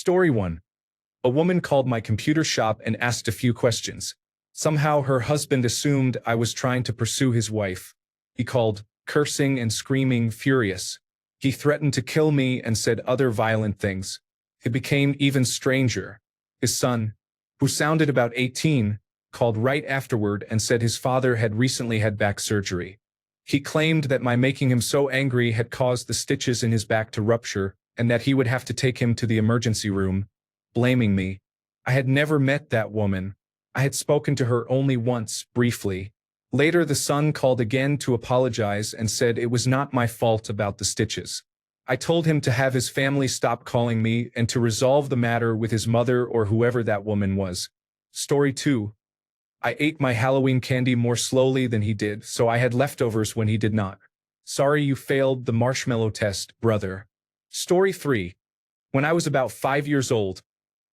Story 1. A woman called my computer shop and asked a few questions. Somehow her husband assumed I was trying to pursue his wife. He called, cursing and screaming, furious. He threatened to kill me and said other violent things. It became even stranger. His son, who sounded about 18, called right afterward and said his father had recently had back surgery. He claimed that my making him so angry had caused the stitches in his back to rupture and that he would have to take him to the emergency room, blaming me. I had never met that woman. I had spoken to her only once, briefly. Later the son called again to apologize and said it was not my fault about the stitches. I told him to have his family stop calling me and to resolve the matter with his mother or whoever that woman was. Story 2. I ate my Halloween candy more slowly than he did, so I had leftovers when he did not. Sorry you failed the marshmallow test, brother. Story 3. When I was about 5 years old,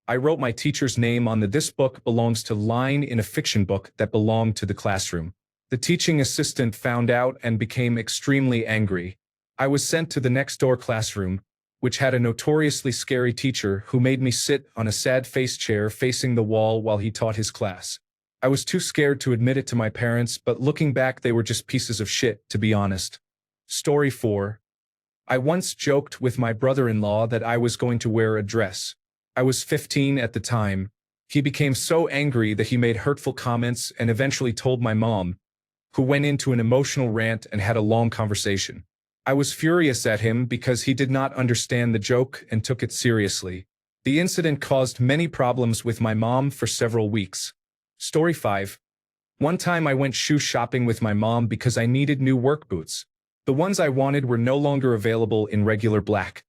I wrote my teacher's name on the "This book belongs to" line in a fiction book that belonged to the classroom. The teaching assistant found out and became extremely angry. I was sent to the next door classroom, which had a notoriously scary teacher who made me sit on a sad-faced chair facing the wall while he taught his class. I was too scared to admit it to my parents, but looking back they were just pieces of shit, to be honest. Story 4. I once joked with my brother-in-law that I was going to wear a dress. I was 15 at the time. He became so angry that he made hurtful comments and eventually told my mom, who went into an emotional rant and had a long conversation. I was furious at him because he did not understand the joke and took it seriously. The incident caused many problems with my mom for several weeks. Story 5. One time I went shoe shopping with my mom because I needed new work boots. The ones I wanted were no longer available in regular black.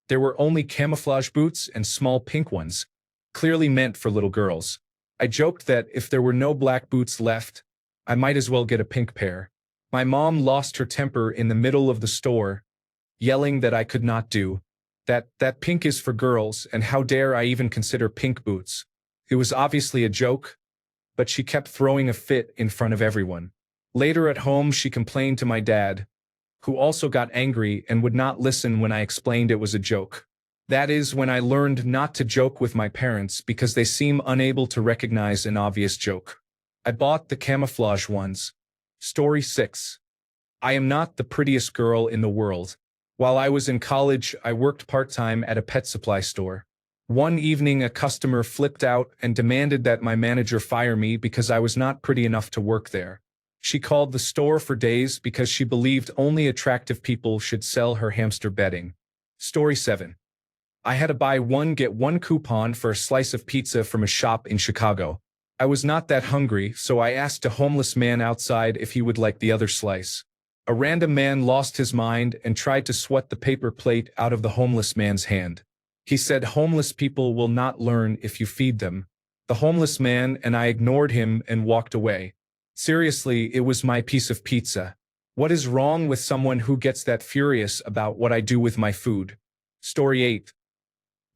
There were only camouflage boots and small pink ones, clearly meant for little girls. I joked that if there were no black boots left, I might as well get a pink pair. My mom lost her temper in the middle of the store, yelling that I could not do that pink is for girls, and how dare I even consider pink boots. It was obviously a joke, but she kept throwing a fit in front of everyone. Later at home, she complained to my dad, who also got angry and would not listen when I explained it was a joke. That is when I learned not to joke with my parents because they seem unable to recognize an obvious joke. I bought the camouflage ones. Story 6. I am not the prettiest girl in the world. While I was in college, I worked part-time at a pet supply store. One evening, a customer flipped out and demanded that my manager fire me because I was not pretty enough to work there. She called the store for days because she believed only attractive people should sell her hamster bedding. Story 7. I had a buy one get one coupon for a slice of pizza from a shop in Chicago. I was not that hungry, so I asked a homeless man outside if he would like the other slice. A random man lost his mind and tried to swat the paper plate out of the homeless man's hand. He said homeless people will not learn if you feed them. The homeless man and I ignored him and walked away. Seriously, it was my piece of pizza. What is wrong with someone who gets that furious about what I do with my food? Story 8.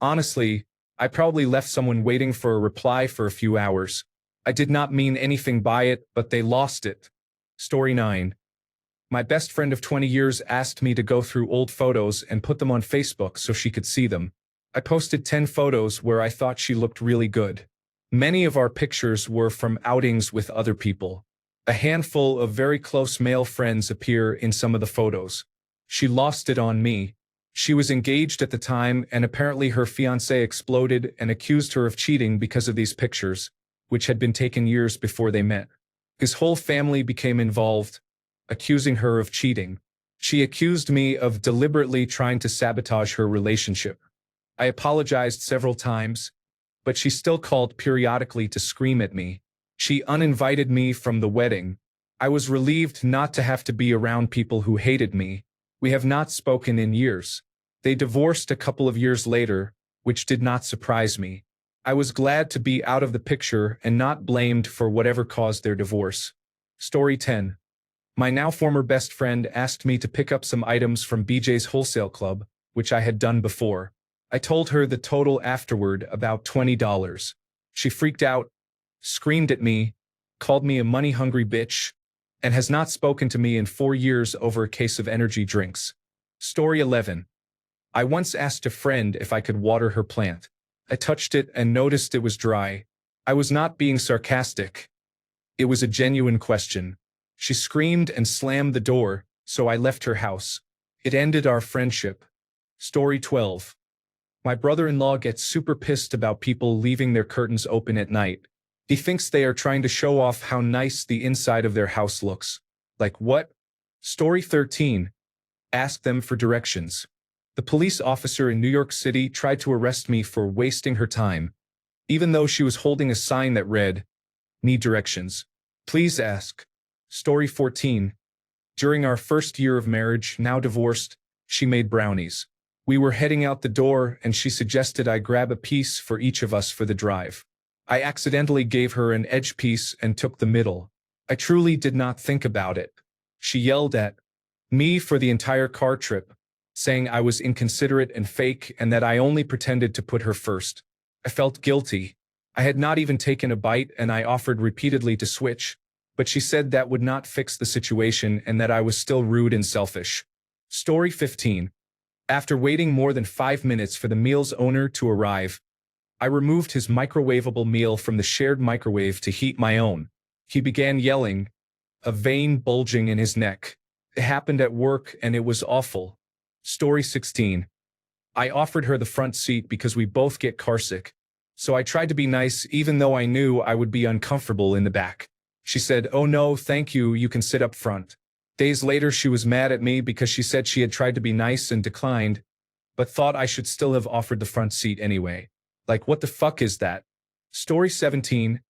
Honestly, I probably left someone waiting for a reply for a few hours. I did not mean anything by it, but they lost it. Story 9. My best friend of 20 years asked me to go through old photos and put them on Facebook so she could see them. I posted 10 photos where I thought she looked really good. Many of our pictures were from outings with other people. A handful of very close male friends appear in some of the photos. She lost it on me. She was engaged at the time, and apparently her fiancé exploded and accused her of cheating because of these pictures, which had been taken years before they met. His whole family became involved, accusing her of cheating. She accused me of deliberately trying to sabotage her relationship. I apologized several times, but she still called periodically to scream at me. She uninvited me from the wedding. I was relieved not to have to be around people who hated me. We have not spoken in years. They divorced a couple of years later, which did not surprise me. I was glad to be out of the picture and not blamed for whatever caused their divorce. Story 10. My now former best friend asked me to pick up some items from BJ's Wholesale Club, which I had done before. I told her the total afterward, about $20. She freaked out, screamed at me, called me a money-hungry bitch, and has not spoken to me in 4 years over a case of energy drinks. Story 11. I once asked a friend if I could water her plant. I touched it and noticed it was dry. I was not being sarcastic. It was a genuine question. She screamed and slammed the door, so I left her house. It ended our friendship. Story 12. My brother-in-law gets super pissed about people leaving their curtains open at night. He thinks they are trying to show off how nice the inside of their house looks. Like what? Story 13. Ask them for directions. The police officer in New York City tried to arrest me for wasting her time, even though she was holding a sign that read, "Need directions. Please ask." Story 14. During our first year of marriage, now divorced, she made brownies. We were heading out the door and she suggested I grab a piece for each of us for the drive. I accidentally gave her an edge piece and took the middle. I truly did not think about it. She yelled at me for the entire car trip, saying I was inconsiderate and fake and that I only pretended to put her first. I felt guilty. I had not even taken a bite and I offered repeatedly to switch, but she said that would not fix the situation and that I was still rude and selfish. Story 15. After waiting more than 5 minutes for the meal's owner to arrive, I removed his microwavable meal from the shared microwave to heat my own. He began yelling, a vein bulging in his neck. It happened at work and it was awful. Story 16. I offered her the front seat because we both get carsick, so I tried to be nice even though I knew I would be uncomfortable in the back. She said, "Oh no, thank you, you can sit up front." Days later she was mad at me because she said she had tried to be nice and declined, but thought I should still have offered the front seat anyway. Like, what the fuck is that? Story 17.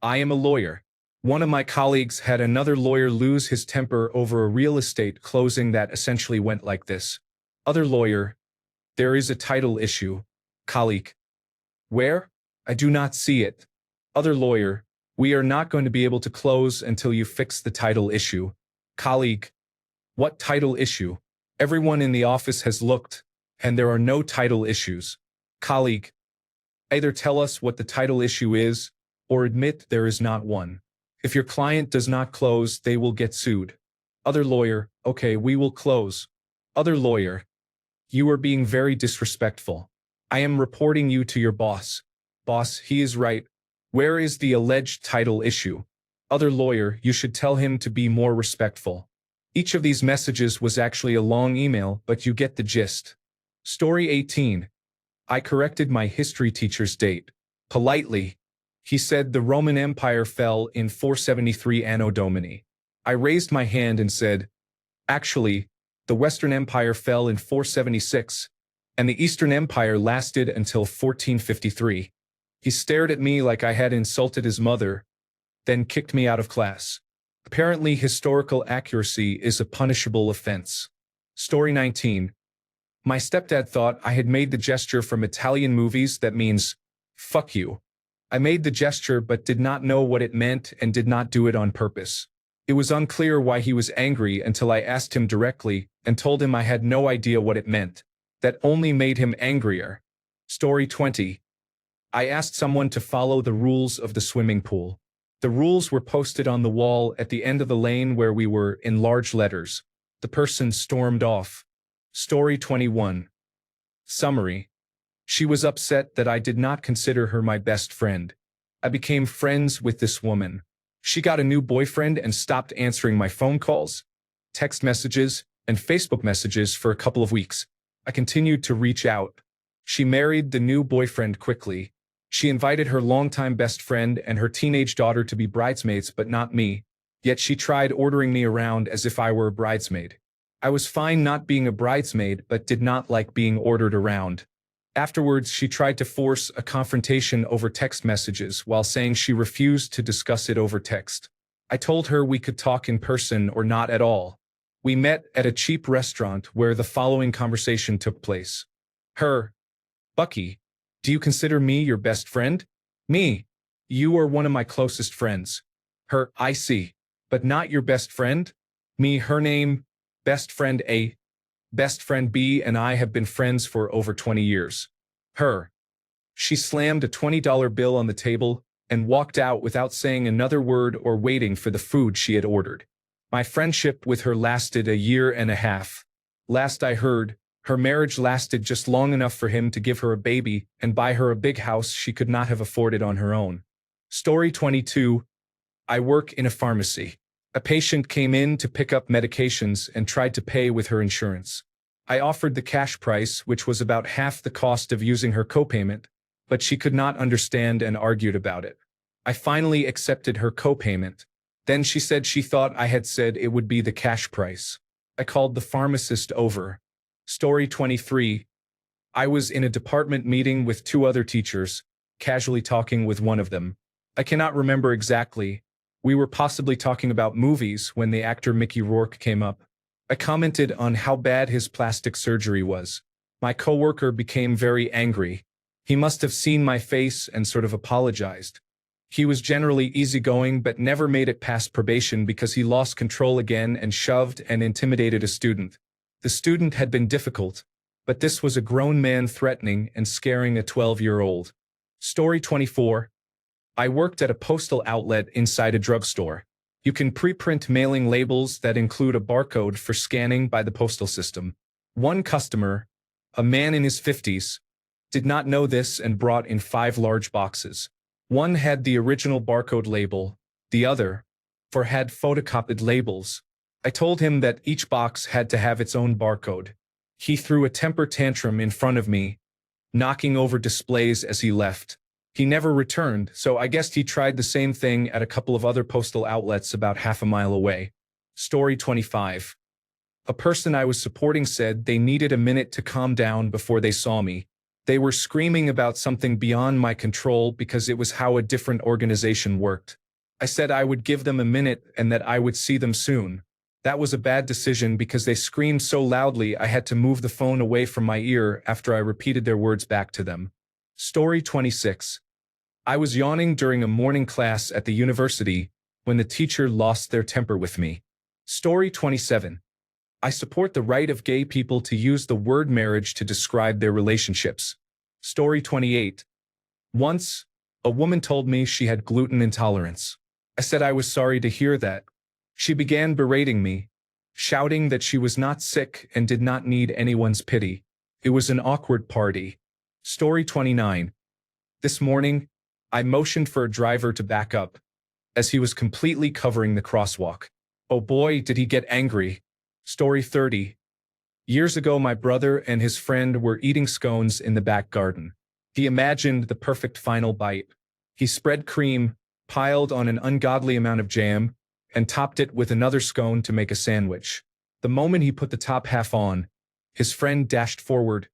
I am a lawyer. One of my colleagues had another lawyer lose his temper over a real estate closing that essentially went like this. Other lawyer, there is a title issue. Colleague, where? I do not see it. Other lawyer, we are not going to be able to close until you fix the title issue. Colleague, what title issue? Everyone in the office has looked, and there are no title issues. Colleague, either tell us what the title issue is, or admit there is not one. If your client does not close, they will get sued. Other lawyer, okay, we will close. Other lawyer, you are being very disrespectful. I am reporting you to your boss. Boss, he is right. Where is the alleged title issue? Other lawyer, you should tell him to be more respectful. Each of these messages was actually a long email, but you get the gist. Story 18. I corrected my history teacher's date. Politely. He said the Roman Empire fell in 473 Anno Domini. I raised my hand and said, actually, the Western Empire fell in 476, and the Eastern Empire lasted until 1453. He stared at me like I had insulted his mother, then kicked me out of class. Apparently, historical accuracy is a punishable offense. Story 19. My stepdad thought I had made the gesture from Italian movies that means, fuck you. I made the gesture but did not know what it meant and did not do it on purpose. It was unclear why he was angry until I asked him directly and told him I had no idea what it meant. That only made him angrier. Story 20. I asked someone to follow the rules of the swimming pool. The rules were posted on the wall at the end of the lane where we were in large letters. The person stormed off. Story 21. Summary. She was upset that I did not consider her my best friend. I became friends with this woman. She got a new boyfriend and stopped answering my phone calls, text messages, and Facebook messages for a couple of weeks. I continued to reach out. She married the new boyfriend quickly. She invited her longtime best friend and her teenage daughter to be bridesmaids, but not me. Yet she tried ordering me around as if I were a bridesmaid. I was fine not being a bridesmaid, but did not like being ordered around. Afterwards, she tried to force a confrontation over text messages while saying she refused to discuss it over text. I told her we could talk in person or not at all. We met at a cheap restaurant where the following conversation took place. Her, Bucky, do you consider me your best friend? Me, you are one of my closest friends. Her, I see, but not your best friend? Me, her name, best friend A. Best friend B and I have been friends for over 20 years. Her. She slammed a $20 bill on the table and walked out without saying another word or waiting for the food she had ordered. My friendship with her lasted a year and a half. Last I heard, Her marriage lasted just long enough for him to give her a baby and buy her a big house she could not have afforded on her own. Story 22. I work in a pharmacy. A patient came in to pick up medications and tried to pay with her insurance. I offered the cash price, which was about half the cost of using her copayment, but she could not understand and argued about it. I finally accepted her copayment. Then she said she thought I had said it would be the cash price. I called the pharmacist over. Story 23. I was in a department meeting with two other teachers, casually talking with one of them. I cannot remember exactly. We were possibly talking about movies when the actor Mickey Rourke came up. I commented on how bad his plastic surgery was. My coworker became very angry. He must have seen my face and sort of apologized. He was generally easygoing but never made it past probation because he lost control again and shoved and intimidated a student. The student had been difficult, but this was a grown man threatening and scaring a 12-year-old. Story 24. I worked at a postal outlet inside a drugstore. You can pre-print mailing labels that include a barcode for scanning by the postal system. One customer, a man in his 50s, did not know this and brought in 5 large boxes. One had the original barcode label, the other, had photocopied labels. I told him that each box had to have its own barcode. He threw a temper tantrum in front of me, knocking over displays as he left. He never returned, so I guessed he tried the same thing at a couple of other postal outlets about half a mile away. Story 25. A person I was supporting said they needed a minute to calm down before they saw me. They were screaming about something beyond my control because it was how a different organization worked. I said I would give them a minute and that I would see them soon. That was a bad decision because they screamed so loudly I had to move the phone away from my ear after I repeated their words back to them. Story 26. I was yawning during a morning class at the university when the teacher lost their temper with me. Story 27. I support the right of gay people to use the word marriage to describe their relationships. Story 28. Once, a woman told me she had gluten intolerance. I said I was sorry to hear that. She began berating me, shouting that she was not sick and did not need anyone's pity. It was an awkward party. Story 29. This morning, I motioned for a driver to back up, as he was completely covering the crosswalk. Oh boy, did he get angry. Story 30. Years ago, my brother and his friend were eating scones in the back garden. He imagined the perfect final bite. He spread cream, piled on an ungodly amount of jam, and topped it with another scone to make a sandwich. The moment he put the top half on, his friend dashed forward,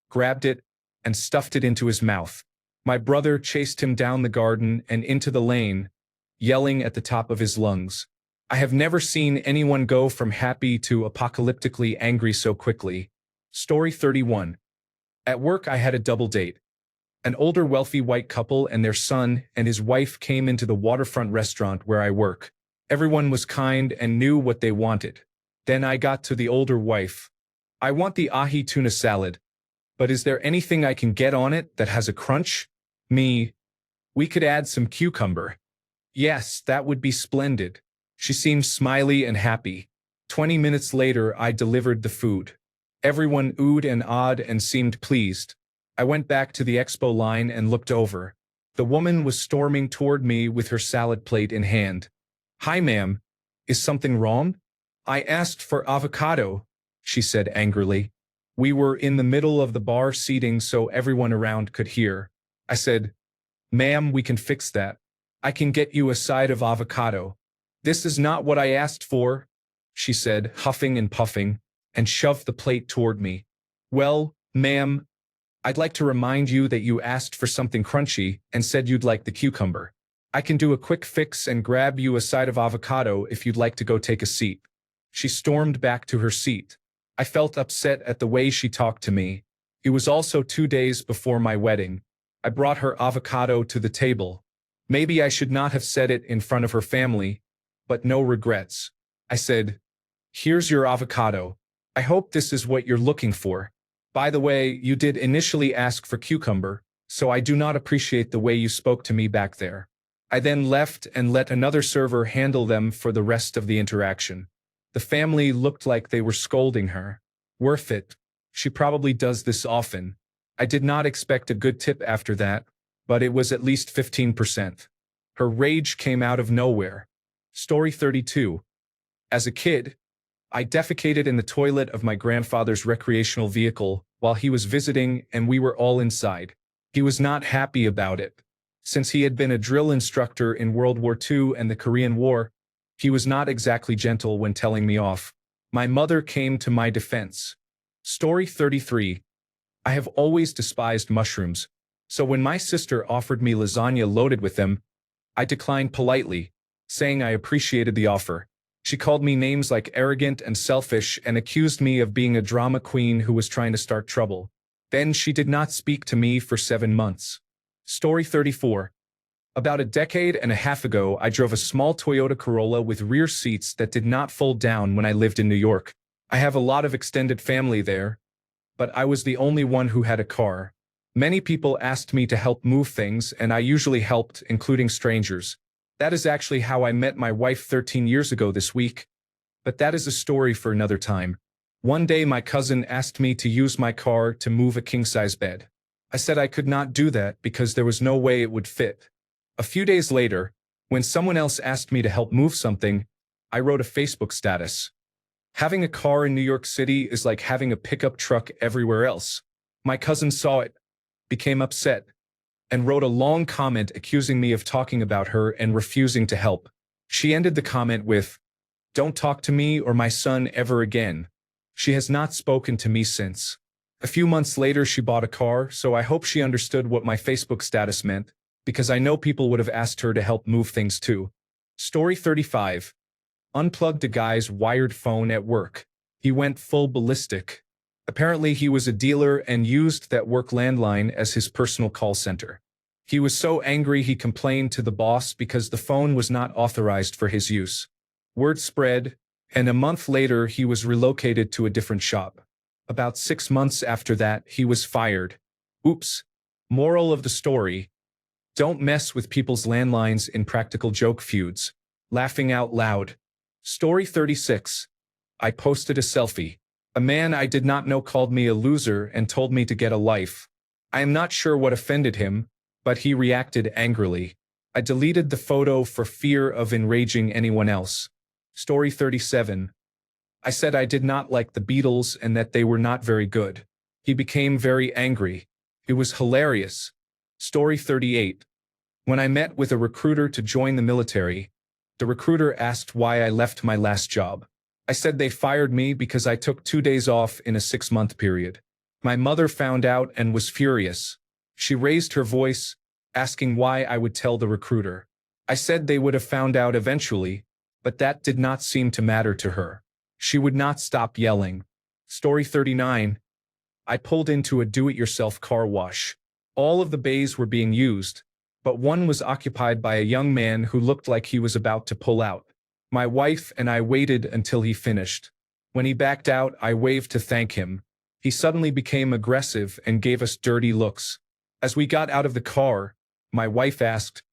grabbed it, and stuffed it into his mouth. My brother chased him down the garden and into the lane, yelling at the top of his lungs. I have never seen anyone go from happy to apocalyptically angry so quickly. Story 31. At work I had a double date. An older wealthy white couple and their son and his wife came into the waterfront restaurant where I work. Everyone was kind and knew what they wanted. Then I got to the older wife. I want the ahi tuna salad. But is there anything I can get on it that has a crunch? Me. We could add some cucumber. Yes, that would be splendid. She seemed smiley and happy. 20 minutes later, I delivered the food. Everyone oohed and awed and seemed pleased. I went back to the expo line and looked over. The woman was storming toward me with her salad plate in hand. Hi, ma'am. Is something wrong? I asked for avocado, she said angrily. We were in the middle of the bar seating so everyone around could hear. I said, ma'am, we can fix that. I can get you a side of avocado. This is not what I asked for, she said, huffing and puffing, and shoved the plate toward me. Well, ma'am, I'd like to remind you that you asked for something crunchy and said you'd like the cucumber. I can do a quick fix and grab you a side of avocado if you'd like to go take a seat. She stormed back to her seat. I felt upset at the way she talked to me. It was also 2 days before my wedding. I brought her avocado to the table. Maybe I should not have said it in front of her family, but no regrets. I said, here's your avocado. I hope this is what you're looking for. By the way, you did initially ask for cucumber, so I do not appreciate the way you spoke to me back there. I then left and let another server handle them for the rest of the interaction. The family looked like they were scolding her. Worth it, She probably does this often. I did not expect a good tip after that, but it was at least 15%. Her rage came out of nowhere. Story 32. As a kid, I defecated in the toilet of my grandfather's recreational vehicle while he was visiting and we were all inside. He was not happy about it. Since he had been a drill instructor in World War II and the Korean War, he was not exactly gentle when telling me off. My mother came to my defense. Story 33. I have always despised mushrooms, so when my sister offered me lasagna loaded with them, I declined politely, saying I appreciated the offer. She called me names like arrogant and selfish and accused me of being a drama queen who was trying to start trouble. Then she did not speak to me for 7 months. Story 34. About a decade and a half ago, I drove a small Toyota Corolla with rear seats that did not fold down when I lived in New York. I have a lot of extended family there, but I was the only one who had a car. Many people asked me to help move things, and I usually helped, including strangers. That is actually how I met my wife 13 years ago this week. But that is a story for another time. One day my cousin asked me to use my car to move a king-size bed. I said I could not do that because there was no way it would fit. A few days later, when someone else asked me to help move something, I wrote a Facebook status. Having a car in New York City is like having a pickup truck everywhere else. My cousin saw it, became upset, and wrote a long comment accusing me of talking about her and refusing to help. She ended the comment with, "Don't talk to me or my son ever again." She has not spoken to me since. A few months later, she bought a car, so I hope she understood what my Facebook status meant, because I know people would have asked her to help move things too. Story 35. Unplugged a guy's wired phone at work. He went full ballistic. Apparently, he was a dealer and used that work landline as his personal call center. He was so angry he complained to the boss because the phone was not authorized for his use. Word spread, and a month later he was relocated to a different shop. About 6 months after that, he was fired. Oops. Moral of the story: don't mess with people's landlines in practical joke feuds. Laughing out loud. Story 36. I posted a selfie. A man I did not know called me a loser and told me to get a life. I am not sure what offended him, but he reacted angrily. I deleted the photo for fear of enraging anyone else. Story 37. I said I did not like the Beatles and that they were not very good. He became very angry. It was hilarious. Story 38. When I met with a recruiter to join the military, the recruiter asked why I left my last job. I said they fired me because I took 2 days off in a 6-month period. My mother found out and was furious. She raised her voice, asking why I would tell the recruiter. I said they would have found out eventually, but that did not seem to matter to her. She would not stop yelling. Story 39. I pulled into a do-it-yourself car wash. All of the bays were being used, but one was occupied by a young man who looked like he was about to pull out. My wife and I waited until he finished. When he backed out, I waved to thank him. He suddenly became aggressive and gave us dirty looks. As we got out of the car, my wife asked,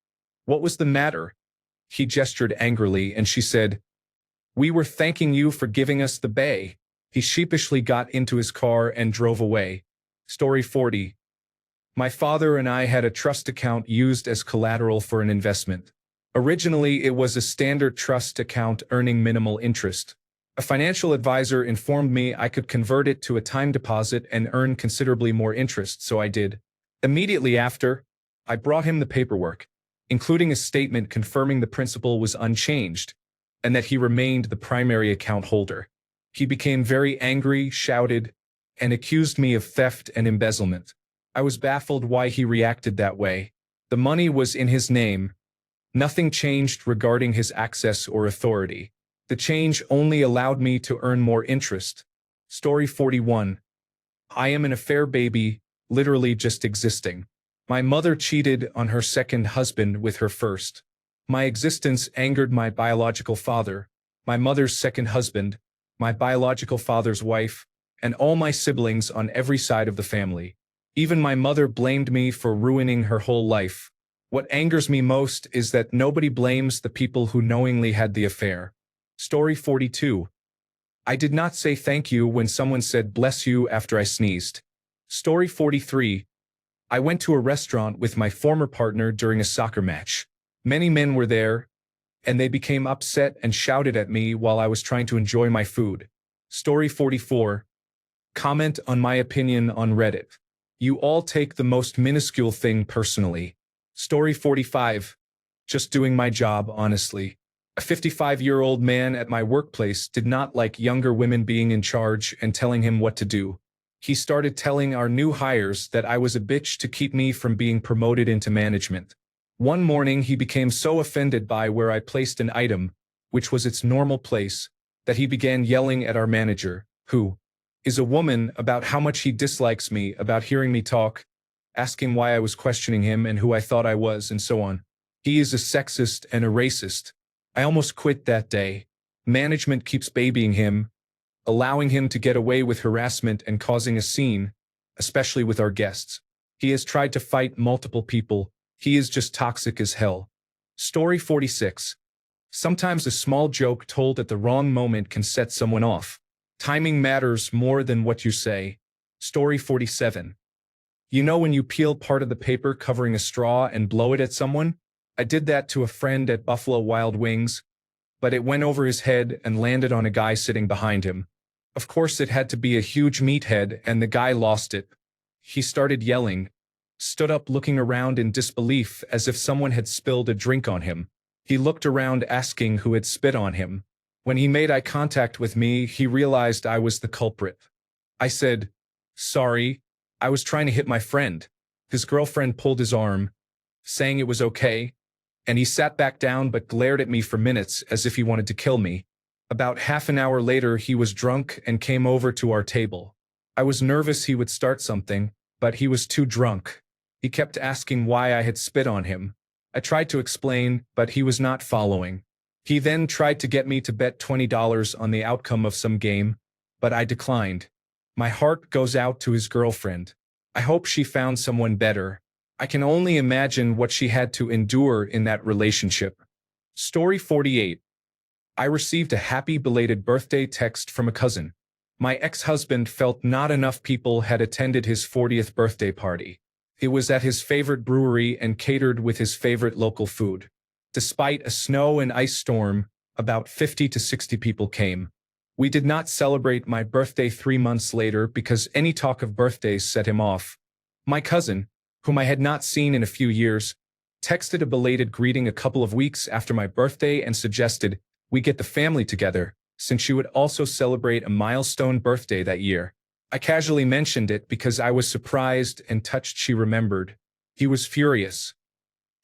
"What was the matter?" He gestured angrily and she said, "We were thanking you for giving us the bay." He sheepishly got into his car and drove away. Story 40. My father and I had a trust account used as collateral for an investment. Originally, it was a standard trust account earning minimal interest. A financial advisor informed me I could convert it to a time deposit and earn considerably more interest, so I did. Immediately after, I brought him the paperwork, including a statement confirming the principal was unchanged and that he remained the primary account holder. He became very angry, shouted, and accused me of theft and embezzlement. I was baffled why he reacted that way. The money was in his name. Nothing changed regarding his access or authority. The change only allowed me to earn more interest. Story 41. I am an affair baby, literally just existing. My mother cheated on her second husband with her first. My existence angered my biological father, my mother's second husband, my biological father's wife, and all my siblings on every side of the family. Even my mother blamed me for ruining her whole life. What angers me most is that nobody blames the people who knowingly had the affair. Story 42. I did not say thank you when someone said bless you after I sneezed. Story 43. I went to a restaurant with my former partner during a soccer match. Many men were there, and they became upset and shouted at me while I was trying to enjoy my food. Story 44. Comment on my opinion on Reddit. You all take the most minuscule thing personally. Story 45. Just doing my job, honestly. A 55-year-old man at my workplace did not like younger women being in charge and telling him what to do. He started telling our new hires that I was a bitch to keep me from being promoted into management. One morning he became so offended by where I placed an item, which was its normal place, that he began yelling at our manager, who is a woman, about how much he dislikes me, about hearing me talk, asking why I was questioning him and who I thought I was, and so on. He is a sexist and a racist. I almost quit that day. Management keeps babying him, allowing him to get away with harassment and causing a scene, especially with our guests. He has tried to fight multiple people. He is just toxic as hell. Story 46. Sometimes a small joke told at the wrong moment can set someone off. Timing matters more than what you say. Story 47. You know when you peel part of the paper covering a straw and blow it at someone? I did that to a friend at Buffalo Wild Wings, but it went over his head and landed on a guy sitting behind him. Of course it had to be a huge meathead, and the guy lost it. He started yelling, stood up looking around in disbelief as if someone had spilled a drink on him. He looked around asking who had spit on him. When he made eye contact with me, he realized I was the culprit. I said, "Sorry, I was trying to hit my friend." His girlfriend pulled his arm, saying it was okay, and he sat back down but glared at me for minutes as if he wanted to kill me. About half an hour later, he was drunk and came over to our table. I was nervous he would start something, but he was too drunk. He kept asking why I had spit on him. I tried to explain, but he was not following. He then tried to get me to bet $20 on the outcome of some game, but I declined. My heart goes out to his girlfriend. I hope she found someone better. I can only imagine what she had to endure in that relationship. Story 48. I received a happy belated birthday text from a cousin. My ex-husband felt not enough people had attended his 40th birthday party. It was at his favorite brewery and catered with his favorite local food. Despite a snow and ice storm, about 50 to 60 people came. We did not celebrate my birthday 3 months later because any talk of birthdays set him off. My cousin, whom I had not seen in a few years, texted a belated greeting a couple of weeks after my birthday and suggested we get the family together, since she would also celebrate a milestone birthday that year. I casually mentioned it because I was surprised and touched she remembered. He was furious.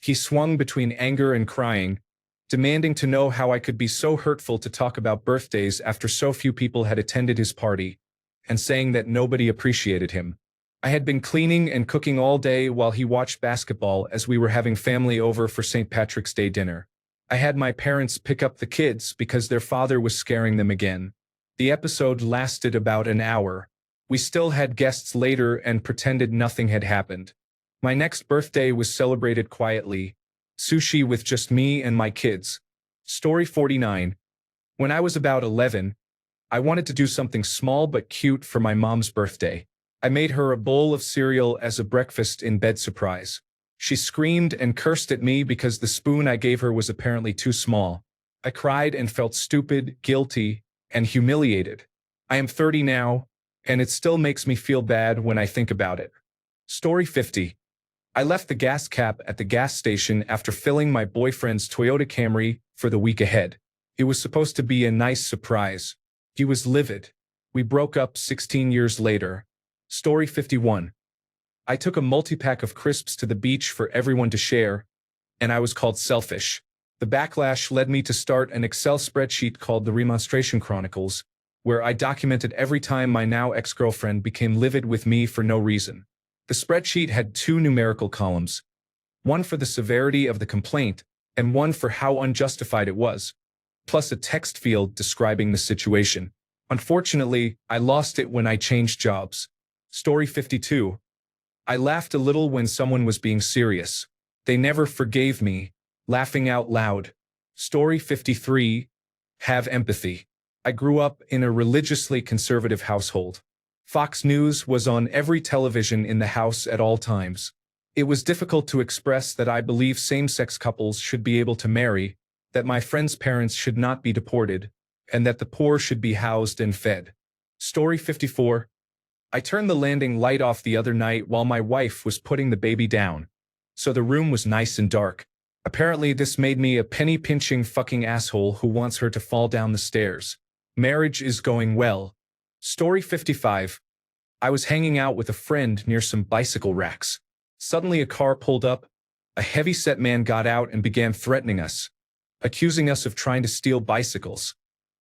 He swung between anger and crying, demanding to know how I could be so hurtful to talk about birthdays after so few people had attended his party, and saying that nobody appreciated him. I had been cleaning and cooking all day while he watched basketball as we were having family over for St. Patrick's Day dinner. I had my parents pick up the kids because their father was scaring them again. The episode lasted about an hour. We still had guests later and pretended nothing had happened. My next birthday was celebrated quietly. Sushi with just me and my kids. Story 49. When I was about 11, I wanted to do something small but cute for my mom's birthday. I made her a bowl of cereal as a breakfast in bed surprise. She screamed and cursed at me because the spoon I gave her was apparently too small. I cried and felt stupid, guilty, and humiliated. I am 30 now, and it still makes me feel bad when I think about it. Story 50. I left the gas cap at the gas station after filling my boyfriend's Toyota Camry for the week ahead. It was supposed to be a nice surprise. He was livid. We broke up 16 years later. Story 51. I took a multi-pack of crisps to the beach for everyone to share, and I was called selfish. The backlash led me to start an Excel spreadsheet called the Remonstration Chronicles, where I documented every time my now ex-girlfriend became livid with me for no reason. The spreadsheet had 2 numerical columns, one for the severity of the complaint and one for how unjustified it was, plus a text field describing the situation. Unfortunately, I lost it when I changed jobs. Story 52. I laughed a little when someone was being serious. They never forgave me. Laughing out loud. Story 53. Have empathy. I grew up in a religiously conservative household. Fox News was on every television in the house at all times. It was difficult to express that I believe same-sex couples should be able to marry, that my friends' parents should not be deported, and that the poor should be housed and fed. Story 54. I turned the landing light off the other night while my wife was putting the baby down, so the room was nice and dark. Apparently this made me a penny-pinching fucking asshole who wants her to fall down the stairs. Marriage is going well. Story 55. I was hanging out with a friend near some bicycle racks. Suddenly a car pulled up. A heavy-set man got out and began threatening us, accusing us of trying to steal bicycles.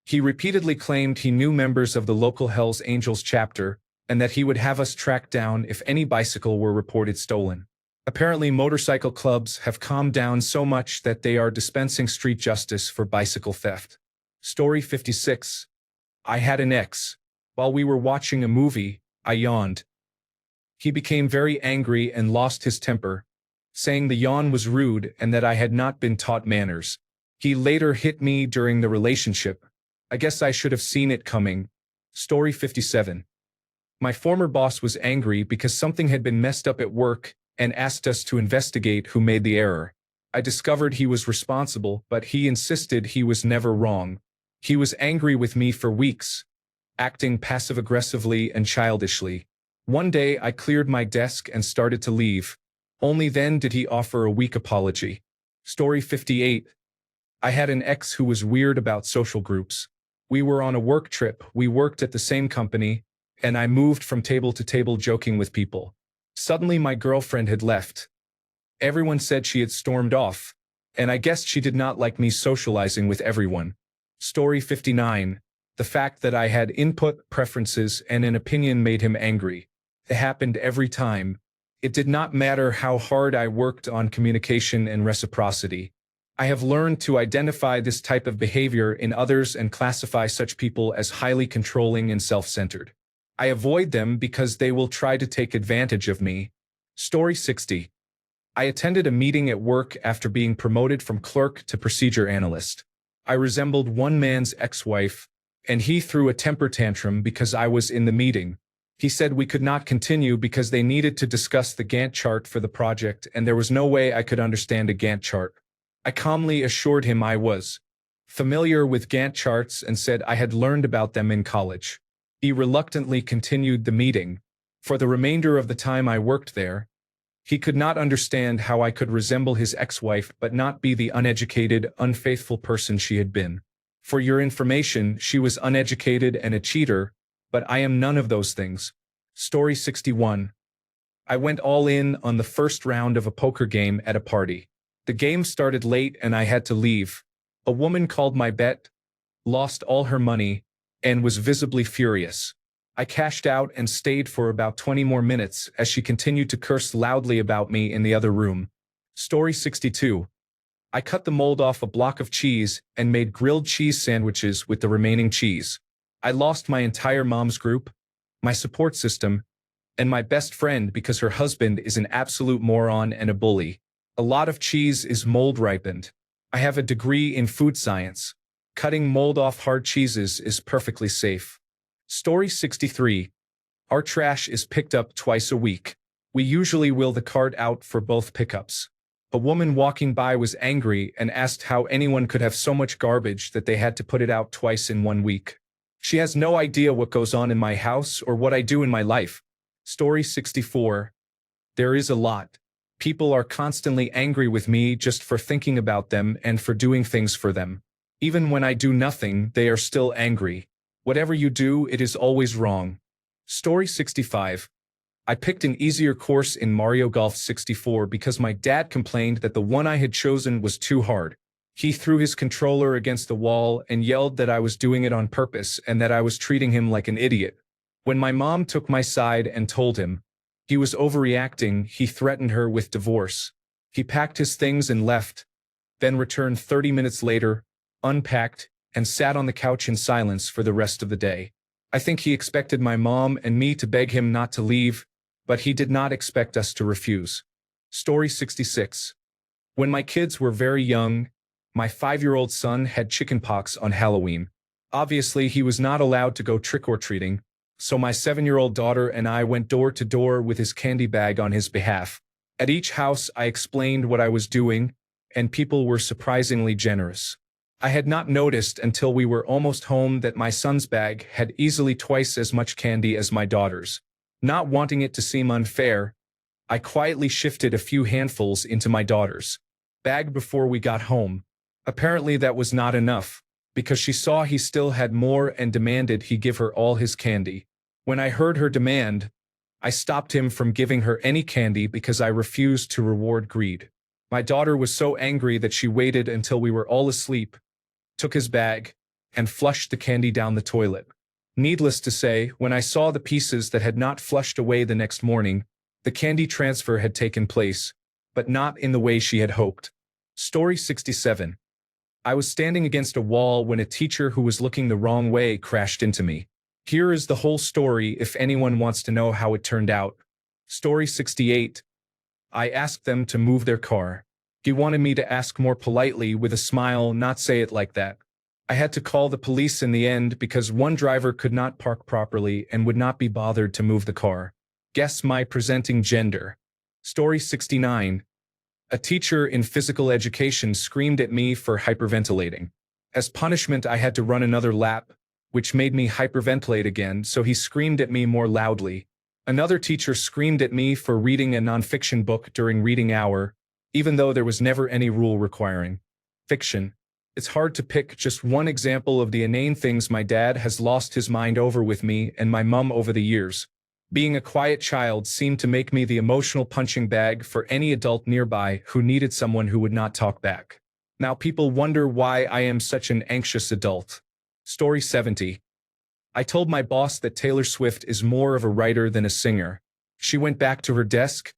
He repeatedly claimed he knew members of the local Hells Angels chapter and that he would have us tracked down if any bicycle were reported stolen. Apparently, motorcycle clubs have calmed down so much that they are dispensing street justice for bicycle theft. Story 56. I had an ex. While we were watching a movie, I yawned. He became very angry and lost his temper, saying the yawn was rude and that I had not been taught manners. He later hit me during the relationship. I guess I should have seen it coming. Story 57. My former boss was angry because something had been messed up at work and asked us to investigate who made the error. I discovered he was responsible, but he insisted he was never wrong. He was angry with me for weeks, acting passive-aggressively and childishly. One day I cleared my desk and started to leave. Only then did he offer a weak apology. Story 58. I had an ex who was weird about social groups. We were on a work trip, we worked at the same company, and I moved from table to table joking with people. Suddenly my girlfriend had left. Everyone said she had stormed off, and I guessed she did not like me socializing with everyone. Story 59. The fact that I had input, preferences, and an opinion made him angry. It happened every time. It did not matter how hard I worked on communication and reciprocity. I have learned to identify this type of behavior in others and classify such people as highly controlling and self-centered. I avoid them because they will try to take advantage of me. Story 60. I attended a meeting at work after being promoted from clerk to procedure analyst. I resembled one man's ex-wife, and he threw a temper tantrum because I was in the meeting. He said we could not continue because they needed to discuss the Gantt chart for the project and there was no way I could understand a Gantt chart. I calmly assured him I was familiar with Gantt charts and said I had learned about them in college. He reluctantly continued the meeting. For the remainder of the time I worked there, he could not understand how I could resemble his ex-wife but not be the uneducated, unfaithful person she had been. For your information, she was uneducated and a cheater, but I am none of those things. Story 61. I went all in on the first round of a poker game at a party. The game started late and I had to leave. A woman called my bet, lost all her money, and was visibly furious. I cashed out and stayed for about 20 more minutes as she continued to curse loudly about me in the other room. Story 62. I cut the mold off a block of cheese and made grilled cheese sandwiches with the remaining cheese. I lost my entire mom's group, my support system, and my best friend because her husband is an absolute moron and a bully. A lot of cheese is mold ripened. I have a degree in food science. Cutting mold off hard cheeses is perfectly safe. Story 63. Our trash is picked up twice a week. We usually wheel the cart out for both pickups. A woman walking by was angry and asked how anyone could have so much garbage that they had to put it out twice in 1 week. She has no idea what goes on in my house or what I do in my life. Story 64. There is a lot. People are constantly angry with me just for thinking about them and for doing things for them. Even when I do nothing, they are still angry. Whatever you do, it is always wrong. Story 65. I picked an easier course in Mario Golf 64 because my dad complained that the one I had chosen was too hard. He threw his controller against the wall and yelled that I was doing it on purpose and that I was treating him like an idiot. When my mom took my side and told him he was overreacting, he threatened her with divorce. He packed his things and left, then returned 30 minutes later, unpacked, and sat on the couch in silence for the rest of the day. I think he expected my mom and me to beg him not to leave, but he did not expect us to refuse. Story 66. When my kids were very young, my 5-year-old son had chickenpox on Halloween. Obviously, he was not allowed to go trick-or-treating, so my 7-year-old daughter and I went door to door with his candy bag on his behalf. At each house, I explained what I was doing, and people were surprisingly generous. I had not noticed until we were almost home that my son's bag had easily twice as much candy as my daughter's. Not wanting it to seem unfair, I quietly shifted a few handfuls into my daughter's bag before we got home. Apparently that was not enough, because she saw he still had more and demanded he give her all his candy. When I heard her demand, I stopped him from giving her any candy because I refused to reward greed. My daughter was so angry that she waited until we were all asleep, took his bag, and flushed the candy down the toilet. Needless to say, when I saw the pieces that had not flushed away the next morning, the candy transfer had taken place, but not in the way she had hoped. Story 67. I was standing against a wall when a teacher who was looking the wrong way crashed into me. Here is the whole story if anyone wants to know how it turned out. Story 68. I asked them to move their car. He wanted me to ask more politely with a smile, not say it like that. I had to call the police in the end because one driver could not park properly and would not be bothered to move the car. Guess my presenting gender. Story 69. A teacher in physical education screamed at me for hyperventilating. As punishment, I had to run another lap, which made me hyperventilate again, so he screamed at me more loudly. Another teacher screamed at me for reading a nonfiction book during reading hour, even though there was never any rule requiring fiction. It's hard to pick just one example of the inane things my dad has lost his mind over with me and my mum over the years. Being a quiet child seemed to make me the emotional punching bag for any adult nearby who needed someone who would not talk back. Now people wonder why I am such an anxious adult. Story 70. I told my boss that Taylor Swift is more of a writer than a singer. She went back to her desk,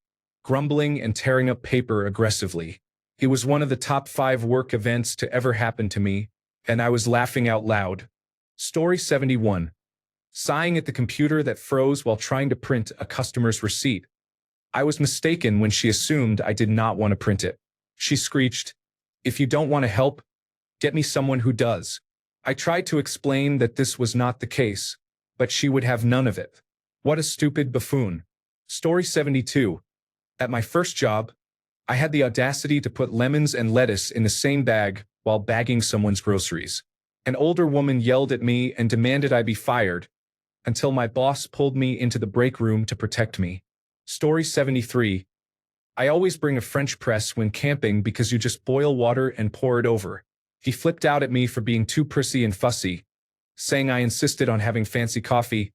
grumbling and tearing up paper aggressively. It was one of the top 5 work events to ever happen to me, and I was laughing out loud. Story 71. Sighing at the computer that froze while trying to print a customer's receipt. I was mistaken when she assumed I did not want to print it. She screeched, "If you don't want to help, get me someone who does." I tried to explain that this was not the case, but she would have none of it. What a stupid buffoon. Story 72. At my first job, I had the audacity to put lemons and lettuce in the same bag while bagging someone's groceries. An older woman yelled at me and demanded I be fired, until my boss pulled me into the break room to protect me. Story 73. I always bring a French press when camping because you just boil water and pour it over. He flipped out at me for being too prissy and fussy, saying I insisted on having fancy coffee,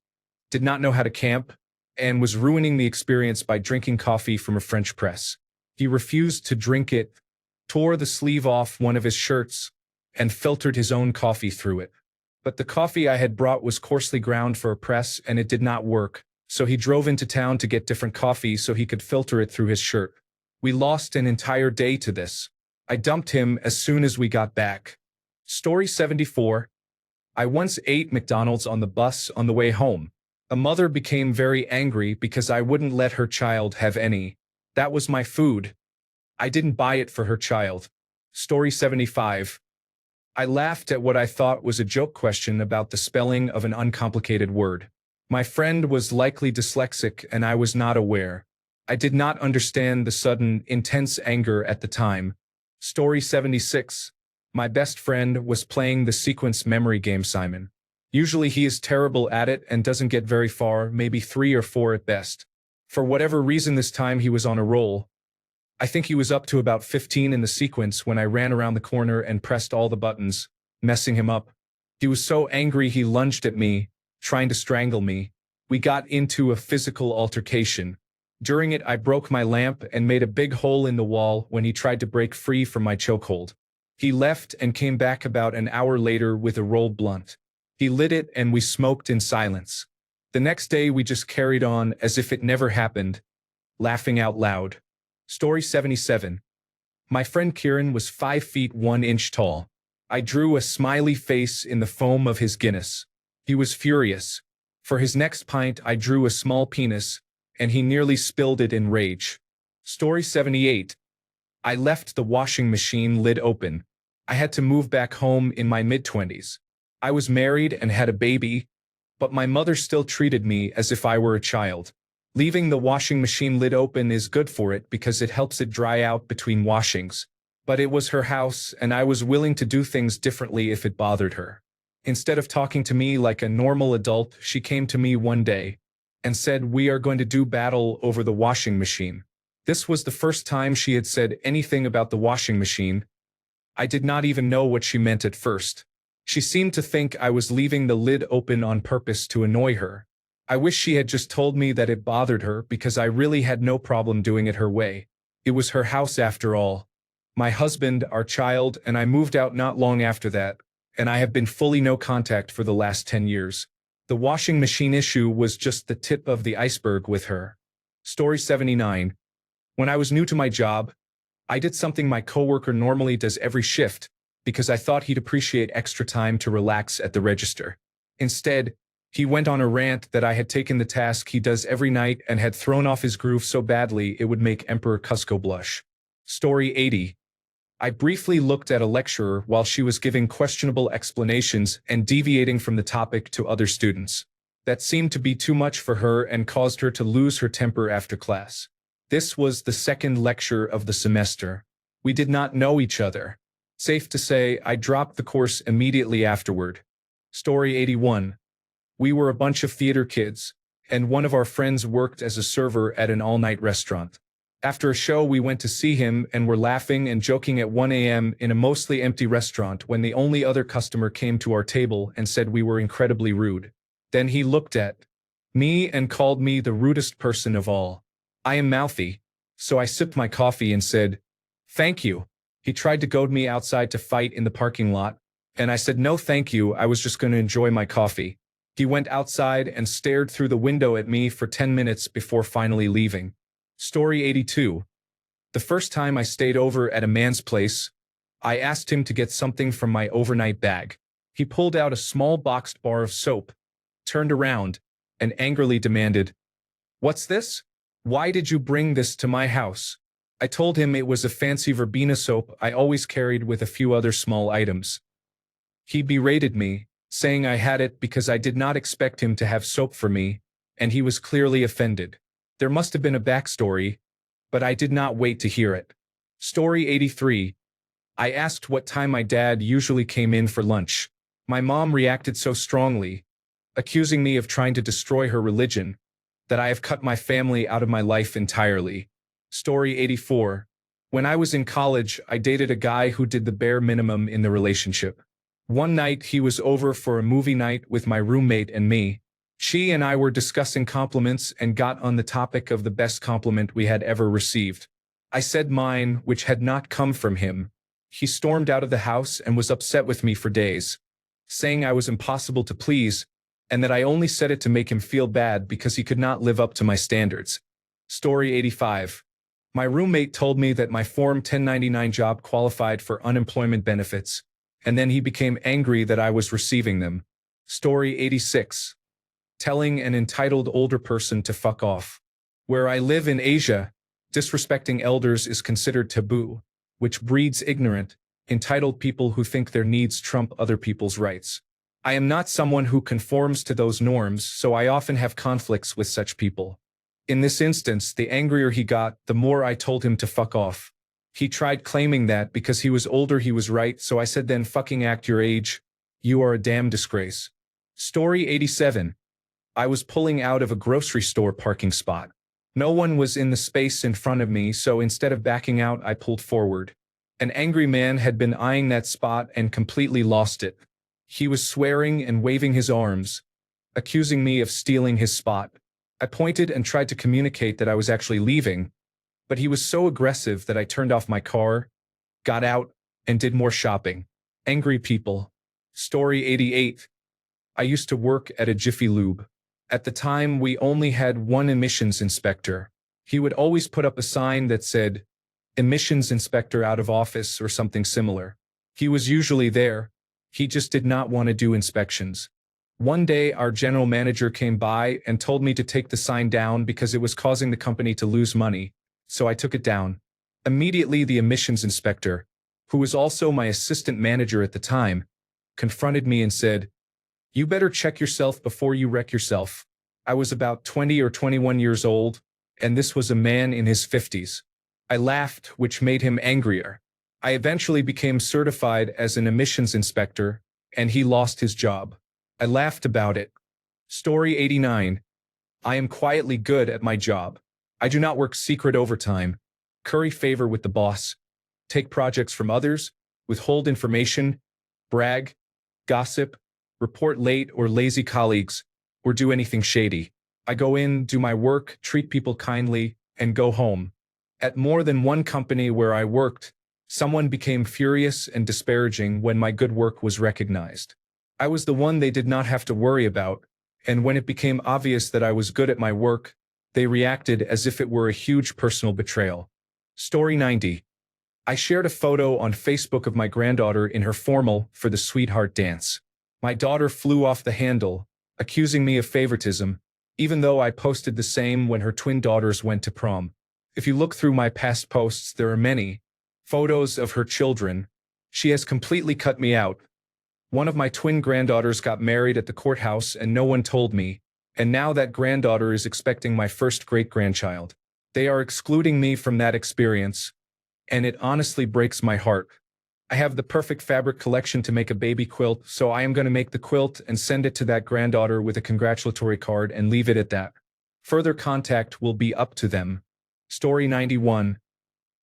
did not know how to camp, and was ruining the experience by drinking coffee from a French press. He refused to drink it, tore the sleeve off one of his shirts, and filtered his own coffee through it. But the coffee I had brought was coarsely ground for a press and it did not work, so he drove into town to get different coffee so he could filter it through his shirt. We lost an entire day to this. I dumped him as soon as we got back. Story 74. I once ate McDonald's on the bus on the way home. A mother became very angry because I wouldn't let her child have any. That was my food. I didn't buy it for her child. Story 75. I laughed at what I thought was a joke question about the spelling of an uncomplicated word. My friend was likely dyslexic and I was not aware. I did not understand the sudden, intense anger at the time. Story 76. My best friend was playing the sequence memory game Simon. Usually he is terrible at it and doesn't get very far, maybe 3 or 4 at best. For whatever reason this time he was on a roll. I think he was up to about 15 in the sequence when I ran around the corner and pressed all the buttons, messing him up. He was so angry he lunged at me, trying to strangle me. We got into a physical altercation. During it I broke my lamp and made a big hole in the wall when he tried to break free from my chokehold. He left and came back about an hour later with a rolled blunt. He lit it and we smoked in silence. The next day we just carried on as if it never happened, laughing out loud. Story 77. My friend Kieran was 5 feet 1 inch tall. I drew a smiley face in the foam of his Guinness. He was furious. For his next pint I drew a small penis, and he nearly spilled it in rage. Story 78. I left the washing machine lid open. I had to move back home in my mid-20s. I was married and had a baby, but my mother still treated me as if I were a child. Leaving the washing machine lid open is good for it because it helps it dry out between washings. But it was her house, and I was willing to do things differently if it bothered her. Instead of talking to me like a normal adult, she came to me one day and said, "We are going to do battle over the washing machine." This was the first time she had said anything about the washing machine. I did not even know what she meant at first. She seemed to think I was leaving the lid open on purpose to annoy her. I wish she had just told me that it bothered her because I really had no problem doing it her way. It was her house after all. My husband, our child, and I moved out not long after that, and I have been fully no contact for the last 10 years. The washing machine issue was just the tip of the iceberg with her. Story 79. When I was new to my job, I did something my coworker normally does every shift, because I thought he'd appreciate extra time to relax at the register. Instead, he went on a rant that I had taken the task he does every night and had thrown off his groove so badly it would make Emperor Cusco blush. Story 80. I briefly looked at a lecturer while she was giving questionable explanations and deviating from the topic to other students. That seemed to be too much for her and caused her to lose her temper after class. This was the second lecture of the semester. We did not know each other. Safe to say, I dropped the course immediately afterward. Story 81. We were a bunch of theater kids, and one of our friends worked as a server at an all-night restaurant. After a show, we went to see him and were laughing and joking at 1 a.m. in a mostly empty restaurant when the only other customer came to our table and said we were incredibly rude. Then he looked at me and called me the rudest person of all. I am mouthy, so I sipped my coffee and said, "Thank you." He tried to goad me outside to fight in the parking lot, and I said no thank you, I was just going to enjoy my coffee. He went outside and stared through the window at me for 10 minutes before finally leaving. Story 82. The first time I stayed over at a man's place, I asked him to get something from my overnight bag. He pulled out a small boxed bar of soap, turned around, and angrily demanded, "What's this? Why did you bring this to my house?" I told him it was a fancy verbena soap I always carried with a few other small items. He berated me, saying I had it because I did not expect him to have soap for me, and he was clearly offended. There must have been a backstory, but I did not wait to hear it. Story 83. I asked what time my dad usually came in for lunch. My mom reacted so strongly, accusing me of trying to destroy her religion, that I have cut my family out of my life entirely. Story 84. When I was in college, I dated a guy who did the bare minimum in the relationship. One night, he was over for a movie night with my roommate and me. She and I were discussing compliments and got on the topic of the best compliment we had ever received. I said mine, which had not come from him. He stormed out of the house and was upset with me for days, saying I was impossible to please, and that I only said it to make him feel bad because he could not live up to my standards. Story 85. My roommate told me that my Form 1099 job qualified for unemployment benefits, and then he became angry that I was receiving them. Story 86. Telling an entitled older person to fuck off. Where I live in Asia, disrespecting elders is considered taboo, which breeds ignorant, entitled people who think their needs trump other people's rights. I am not someone who conforms to those norms, so I often have conflicts with such people. In this instance, the angrier he got, the more I told him to fuck off. He tried claiming that because he was older he was right, so I said then fucking act your age. You are a damn disgrace. Story 87. I was pulling out of a grocery store parking spot. No one was in the space in front of me, so instead of backing out, I pulled forward. An angry man had been eyeing that spot and completely lost it. He was swearing and waving his arms, accusing me of stealing his spot. I pointed and tried to communicate that I was actually leaving, but he was so aggressive that I turned off my car, got out, and did more shopping. Angry people. Story 88. I used to work at a Jiffy Lube. At the time, we only had one emissions inspector. He would always put up a sign that said, "Emissions inspector out of office" or something similar. He was usually there. He just did not want to do inspections. One day, our general manager came by and told me to take the sign down because it was causing the company to lose money, so I took it down. Immediately, the emissions inspector, who was also my assistant manager at the time, confronted me and said, "You better check yourself before you wreck yourself." I was about 20 or 21 years old, and this was a man in his 50s. I laughed, which made him angrier. I eventually became certified as an emissions inspector, and he lost his job. I laughed about it. Story 89. I am quietly good at my job. I do not work secret overtime, curry favor with the boss, take projects from others, withhold information, brag, gossip, report late or lazy colleagues, or do anything shady. I go in, do my work, treat people kindly, and go home. At more than one company where I worked, someone became furious and disparaging when my good work was recognized. I was the one they did not have to worry about, and when it became obvious that I was good at my work, they reacted as if it were a huge personal betrayal. Story 90. I shared a photo on Facebook of my granddaughter in her formal for the sweetheart dance. My daughter flew off the handle, accusing me of favoritism, even though I posted the same when her twin daughters went to prom. If you look through my past posts, there are many photos of her children. She has completely cut me out. One of my twin granddaughters got married at the courthouse and no one told me, and now that granddaughter is expecting my first great-grandchild. They are excluding me from that experience, and it honestly breaks my heart. I have the perfect fabric collection to make a baby quilt, so I am going to make the quilt and send it to that granddaughter with a congratulatory card and leave it at that. Further contact will be up to them. Story 91.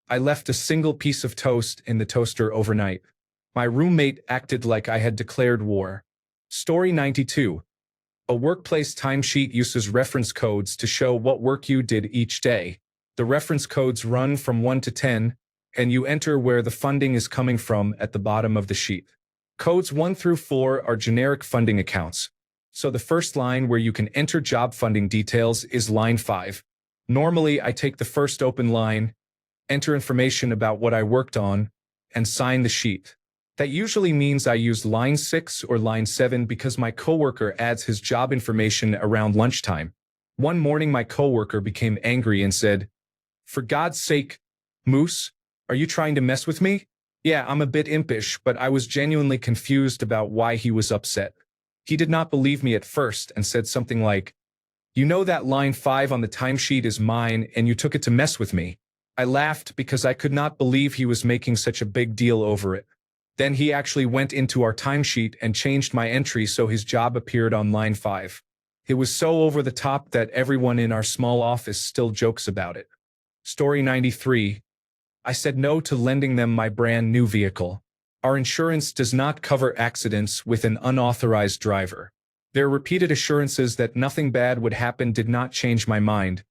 I left a single piece of toast in the toaster overnight. My roommate acted like I had declared war. Story 92. A workplace timesheet uses reference codes to show what work you did each day. The reference codes run from 1 to 10, and you enter where the funding is coming from at the bottom of the sheet. Codes 1 through 4 are generic funding accounts. So the first line where you can enter job funding details is line 5. Normally, I take the first open line, enter information about what I worked on, and sign the sheet. That usually means I use line 6 or line 7 because my coworker adds his job information around lunchtime. One morning my coworker became angry and said, "For God's sake, Moose, are you trying to mess with me?" Yeah, I'm a bit impish, but I was genuinely confused about why he was upset. He did not believe me at first and said something like, "You know that line 5 on the timesheet is mine and you took it to mess with me." I laughed because I could not believe he was making such a big deal over it. Then he actually went into our timesheet and changed my entry so his job appeared on line 5. It was so over the top that everyone in our small office still jokes about it. Story 93. I said no to lending them my brand new vehicle. Our insurance does not cover accidents with an unauthorized driver. Their repeated assurances that nothing bad would happen did not change my mind,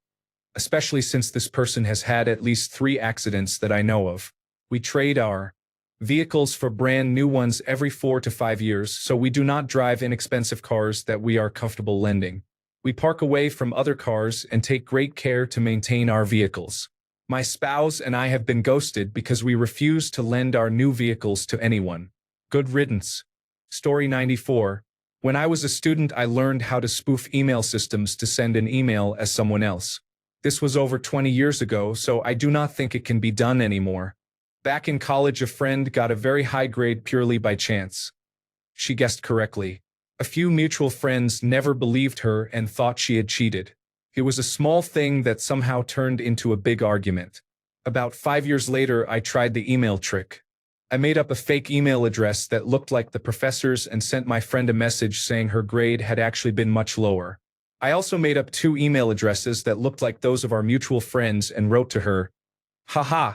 especially since this person has had at least 3 accidents that I know of. We trade our vehicles for brand new ones every 4 to 5 years, so we do not drive inexpensive cars that we are comfortable lending. We park away from other cars and take great care to maintain our vehicles. My spouse and I have been ghosted because we refuse to lend our new vehicles to anyone. Good riddance. Story 94. When I was a student, I learned how to spoof email systems to send an email as someone else. This was over 20 years ago, so I do not think it can be done anymore. Back in college, a friend got a very high grade purely by chance. She guessed correctly. A few mutual friends never believed her and thought she had cheated. It was a small thing that somehow turned into a big argument. About 5 years later, I tried the email trick. I made up a fake email address that looked like the professor's and sent my friend a message saying her grade had actually been much lower. I also made up 2 email addresses that looked like those of our mutual friends and wrote to her, "Haha.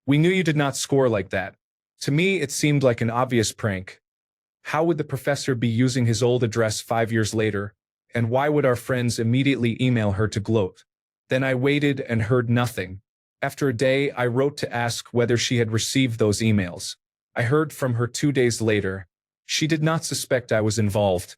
We knew you did not score like that." To me, it seemed like an obvious prank. How would the professor be using his old address 5 years later, and why would our friends immediately email her to gloat? Then I waited and heard nothing. After a day, I wrote to ask whether she had received those emails. I heard from her 2 days later. She did not suspect I was involved.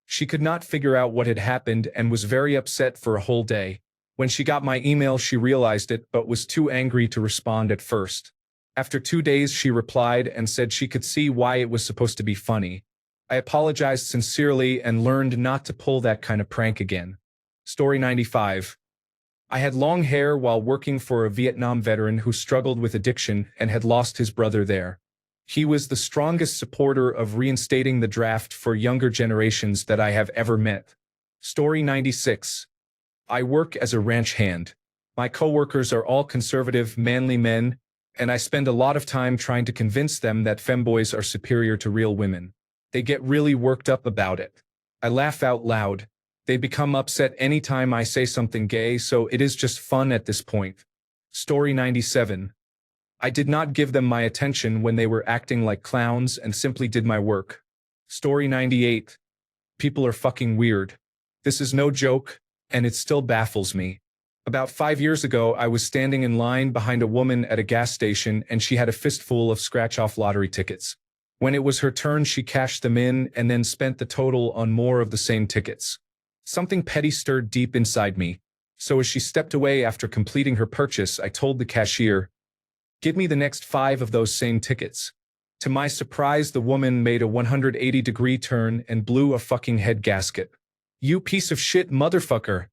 She could not figure out what had happened and was very upset for a whole day. When she got my email, she realized it but was too angry to respond at first. After 2 days, she replied and said she could see why it was supposed to be funny. I apologized sincerely and learned not to pull that kind of prank again. Story 95. I had long hair while working for a Vietnam veteran who struggled with addiction and had lost his brother there. He was the strongest supporter of reinstating the draft for younger generations that I have ever met. Story 96. I work as a ranch hand. My coworkers are all conservative, manly men, and I spend a lot of time trying to convince them that femboys are superior to real women. They get really worked up about it. I laugh out loud. They become upset anytime I say something gay, so it is just fun at this point. Story 97. I did not give them my attention when they were acting like clowns and simply did my work. Story 98. People are fucking weird. This is no joke, and it still baffles me. About 5 years ago, I was standing in line behind a woman at a gas station and she had a fistful of scratch-off lottery tickets. When it was her turn, she cashed them in and then spent the total on more of the same tickets. Something petty stirred deep inside me, so as she stepped away after completing her purchase, I told the cashier, "Give me the next 5 of those same tickets." To my surprise, the woman made a 180-degree turn and blew a fucking head gasket. "You piece of shit motherfucker,"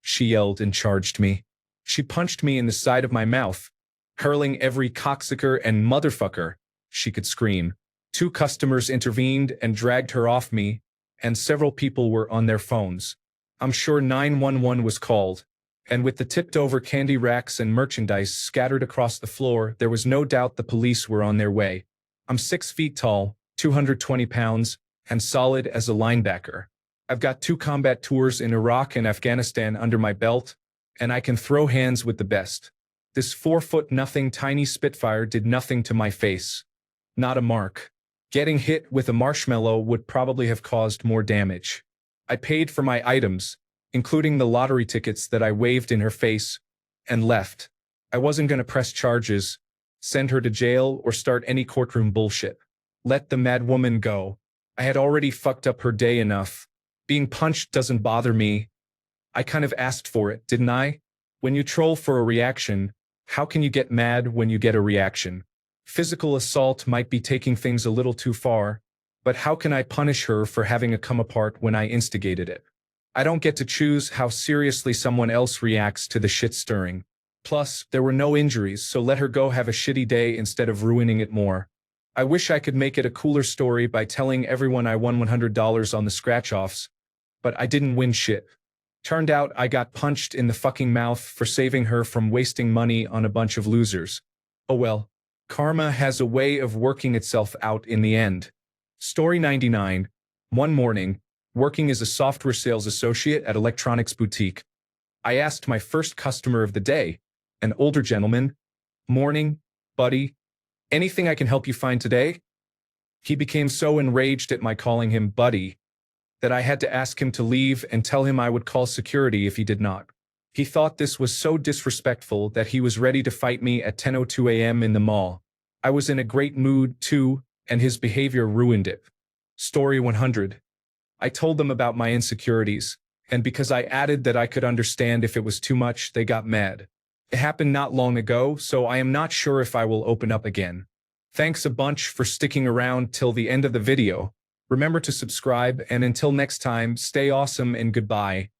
she yelled and charged me. She punched me in the side of my mouth, hurling every cocksucker and motherfucker she could scream. 2 customers intervened and dragged her off me, and several people were on their phones. I'm sure 911 was called, and with the tipped-over candy racks and merchandise scattered across the floor, there was no doubt the police were on their way. I'm 6 feet tall, 220 pounds, and solid as a linebacker. I've got 2 combat tours in Iraq and Afghanistan under my belt, and I can throw hands with the best. This 4-foot-nothing tiny Spitfire did nothing to my face. Not a mark. Getting hit with a marshmallow would probably have caused more damage. I paid for my items, including the lottery tickets that I waved in her face, and left. I wasn't going to press charges, send her to jail, or start any courtroom bullshit. Let the mad woman go. I had already fucked up her day enough. Being punched doesn't bother me. I kind of asked for it, didn't I? When you troll for a reaction, how can you get mad when you get a reaction? Physical assault might be taking things a little too far, but how can I punish her for having a come apart when I instigated it? I don't get to choose how seriously someone else reacts to the shit stirring. Plus, there were no injuries, so let her go have a shitty day instead of ruining it more. I wish I could make it a cooler story by telling everyone I won $100 on the scratch-offs, but I didn't win shit. Turned out I got punched in the fucking mouth for saving her from wasting money on a bunch of losers. Oh well. Karma has a way of working itself out in the end. Story 99. One morning, working as a software sales associate at electronics boutique, I asked my first customer of the day, an older gentleman, "Morning, buddy. Anything I can help you find today?" He became so enraged at my calling him buddy that I had to ask him to leave and tell him I would call security if he did not. He thought this was so disrespectful that he was ready to fight me at 10:02 a.m. in the mall. I was in a great mood, too, and his behavior ruined it. Story 100. I told them about my insecurities, and because I added that I could understand if it was too much, they got mad. It happened not long ago, so I am not sure if I will open up again. Thanks a bunch for sticking around till the end of the video. Remember to subscribe, and until next time, stay awesome and goodbye.